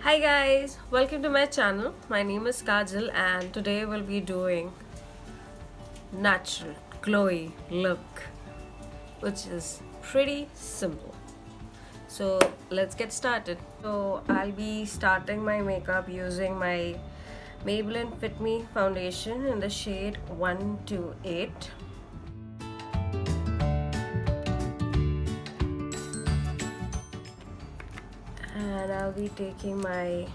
Hi guys, welcome to my channel. My name is Kajal and today we'll be doing natural glowy look, which is pretty simple. So let's get started. So I'll be starting my makeup using my Maybelline Fit Me foundation in the shade 128. And I'll be taking my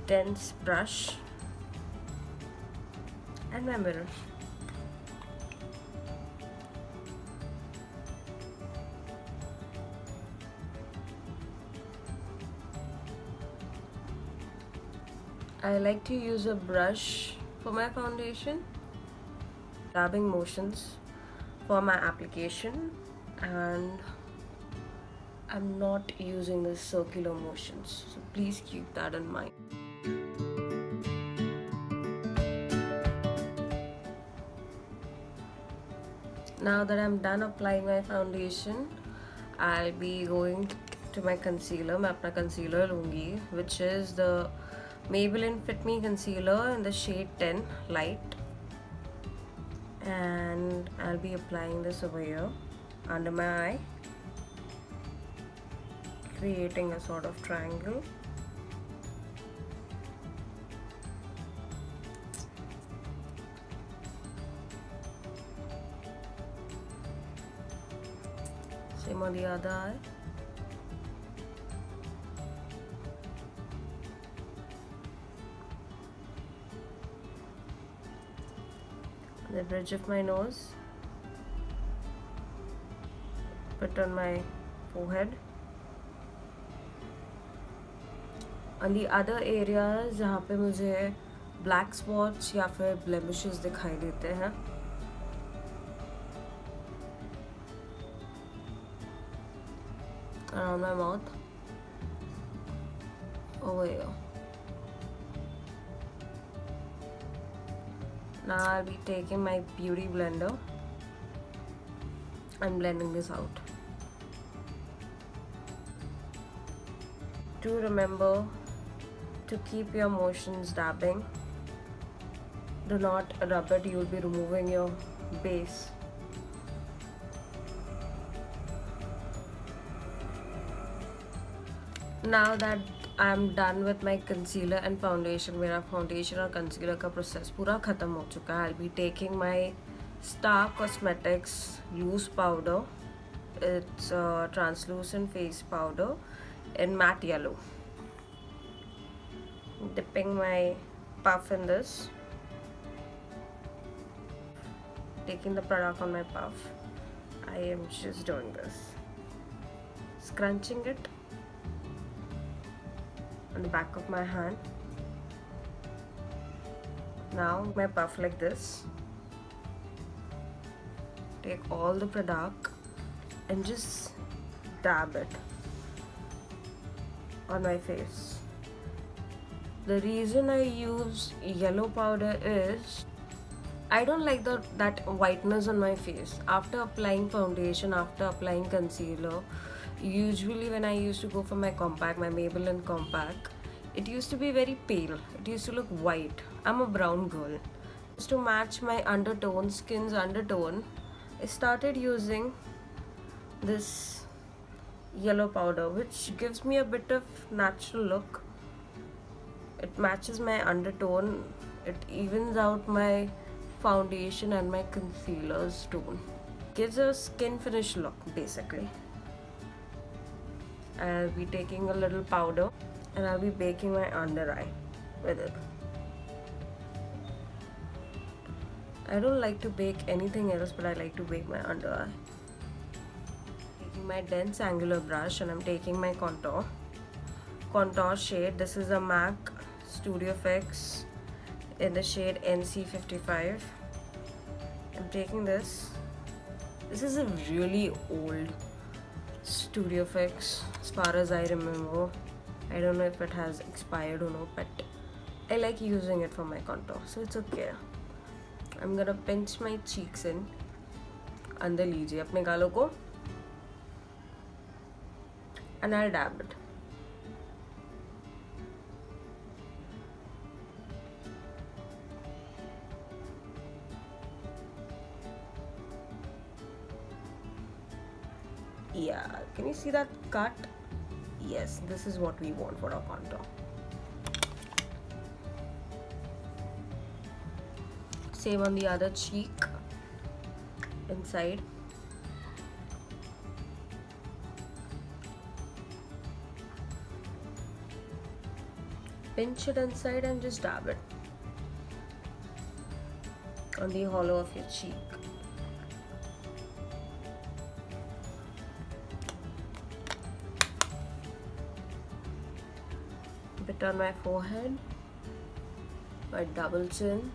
dense brush and my mirror. I like to use a brush for my foundation, dabbing motions for my application, and I'm not using the circular motions, so please keep that in mind. Now that I'm done applying my foundation, I'll be going to my concealer. मैं अपना concealer लूँगी, which is the Maybelline Fit Me concealer in the shade 10 light, and I'll be applying this over here under my eye, creating a sort of triangle. Same on the other eye. On the bridge of my nose. Put on my forehead. On the other areas जहाँ पे मुझे black spots या फिर blemishes दिखाई देते हैं, around my mouth, over here. Now I'll be taking my beauty blender and blending this out. Do remember to keep your motions dabbing. Do not rub it, you'll be removing your base. Now that I'm done with my concealer and foundation, मेरा foundation और concealer का process पूरा ख़त्म हो चुका है. I'll be taking my Star Cosmetics loose powder. It's a translucent face powder in matte yellow. Dipping my puff in this. Taking the product on my puff. I am just doing this. Scrunching it on the back of my hand. Now my puff like this. Take all the product and just dab it on my face. The reason I use yellow powder is I don't like that whiteness on my face. After applying foundation, after applying concealer, usually when I used to go for my compact, my Maybelline compact, it used to be very pale. It used to look white. I'm a brown girl. Just to match my undertone, skin's undertone, I started using this yellow powder, which gives me a bit of natural look. It matches my undertone. It evens out my foundation and my concealer's tone. Gives a skin finish look basically. I'll be taking a little powder and I'll be baking my under eye with it. I don't like to bake anything else, but I like to bake my under eye. Taking my dense angular brush and I'm taking my contour shade. This is a MAC Studio Fix in the shade NC55. I'm taking this. This is a really old Studio Fix as far as I remember. I don't know if it has expired or not, but I like using it for my contour, so it's okay. I'm gonna pinch my cheeks in. अंदर लीजिए अपने गालों को and I'll dab it. Yeah, can you see that cut? Yes, this is what we want for our contour. Same on the other cheek, inside. Pinch it inside and just dab it on the hollow of your cheek. Bit on my forehead, my double chin,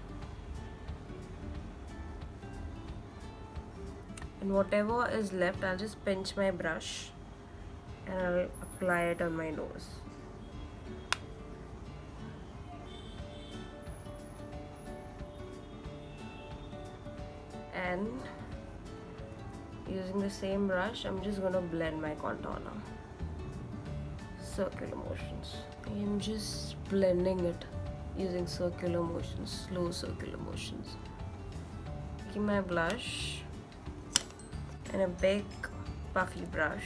and whatever is left, I'll just pinch my brush and I'll apply it on my nose. And using the same brush, I'm just gonna blend my contour now. Circular motions. I am just blending it using circular motions, slow circular motions. Taking my blush and a big puffy brush.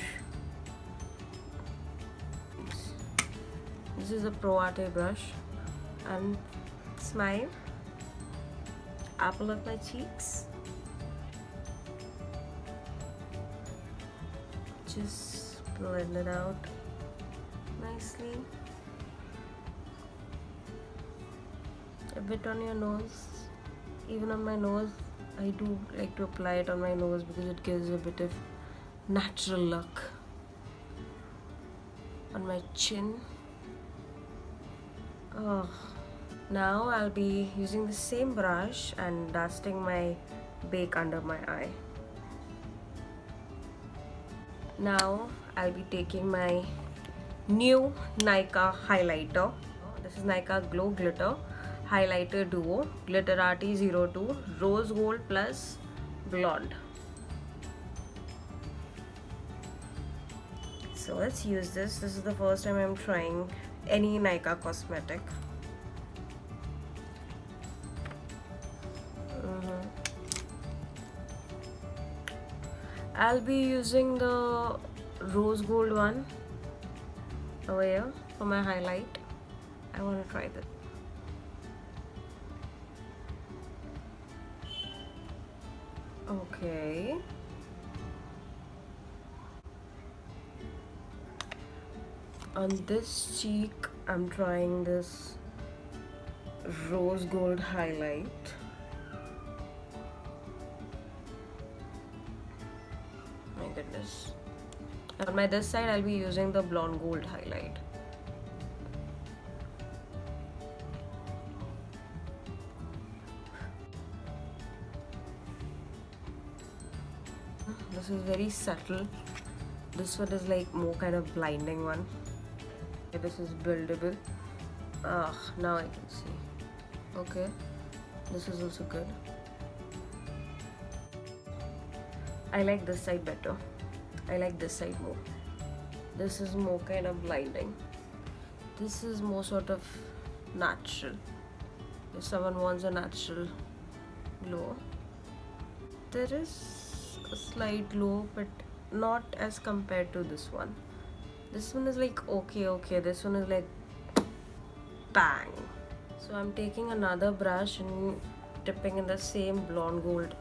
This is a Pro Arte brush, and smile, apple of my cheeks. Just blend it out nicely. A bit on your nose. Even on my nose, I do like to apply it on my nose because it gives a bit of natural look. On my chin. Oh. Now I'll be using the same brush and dusting my bake under my eye. Now I'll be taking my new Nykaa highlighter. This is Nykaa Glow Glitter Highlighter Duo Glitter RT02 Rose Gold Plus Blonde. So let's use this. This is the first time I'm trying any Nykaa cosmetic. I'll be using the rose gold one over here for my highlight. I want to try this. Okay. On this cheek, I'm trying this rose gold highlight. My goodness. On my this side, I'll be using the blonde gold highlight. This is very subtle. This one is like more kind of blinding one. This is buildable. Now I can see. Okay, this is also good. I like this side better. I like this side more. This is more kind of blinding. This is more sort of natural. If someone wants a natural glow, there is a slight glow, but not as compared to this one. This one is like okay. This one is like bang. So I'm taking another brush and dipping in the same blonde gold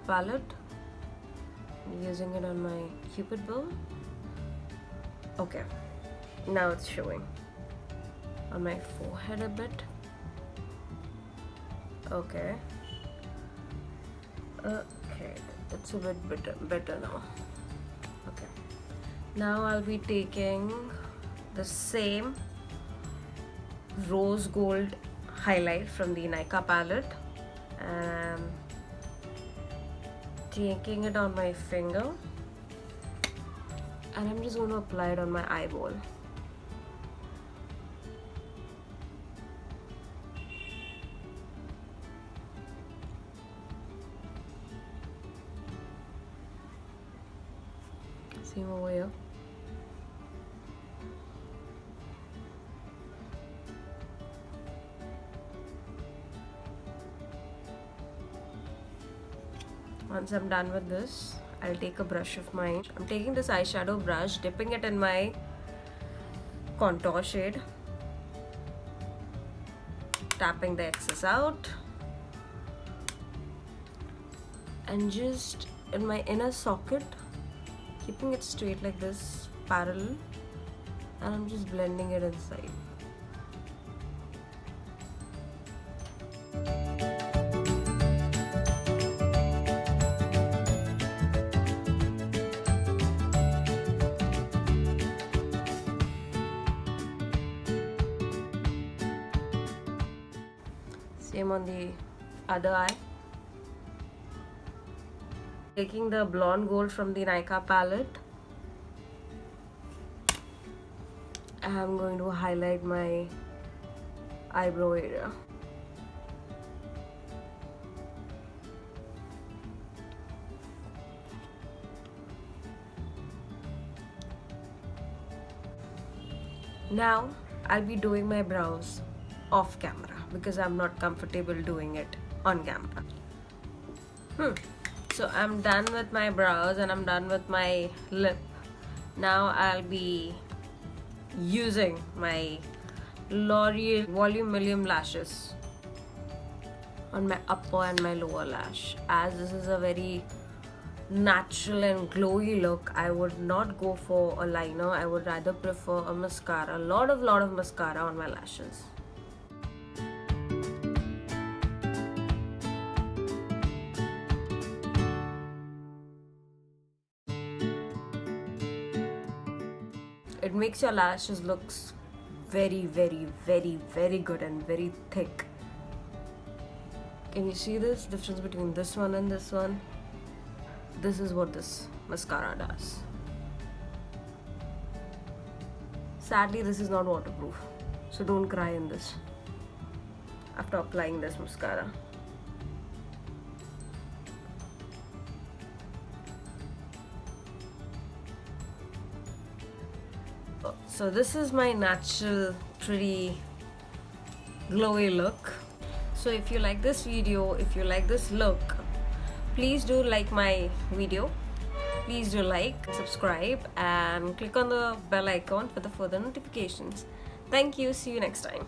palette. Using it on my cupid bow. Okay, now it's showing on my forehead a bit. Okay, it's a bit better now. Okay, now I'll be taking the same rose gold highlight from the Nykaa palette and taking it on my finger, and I'm just going to apply it on my eyeball. Same over here. Once I'm done with this, I'll take a brush of mine. I'm taking this eyeshadow brush, dipping it in my contour shade, tapping the excess out, and just in my inner socket, keeping it straight like this, parallel, and I'm just blending it inside. Same on the other eye. Taking the blonde gold from the Nykaa palette, I'm going to highlight my eyebrow area. Now I'll be doing my brows off camera because I'm not comfortable doing it on camera. So I'm done with my brows and I'm done with my lip. Now I'll be using my L'Oreal Volume Millium lashes on my upper and my lower lash. As this is a very natural and glowy look, I would not go for a liner. I would rather prefer a mascara, a lot of mascara on my lashes. It makes your lashes looks very good and very thick. Can you see this difference between this one and this one? This is what this mascara does. Sadly, this is not waterproof, so don't cry in this after applying this mascara. So this is my natural, pretty glowy look. So if you like this video, if you like this look, please do like my video. Please do like, subscribe, and click on the bell icon for the further notifications. Thank you. See you next time.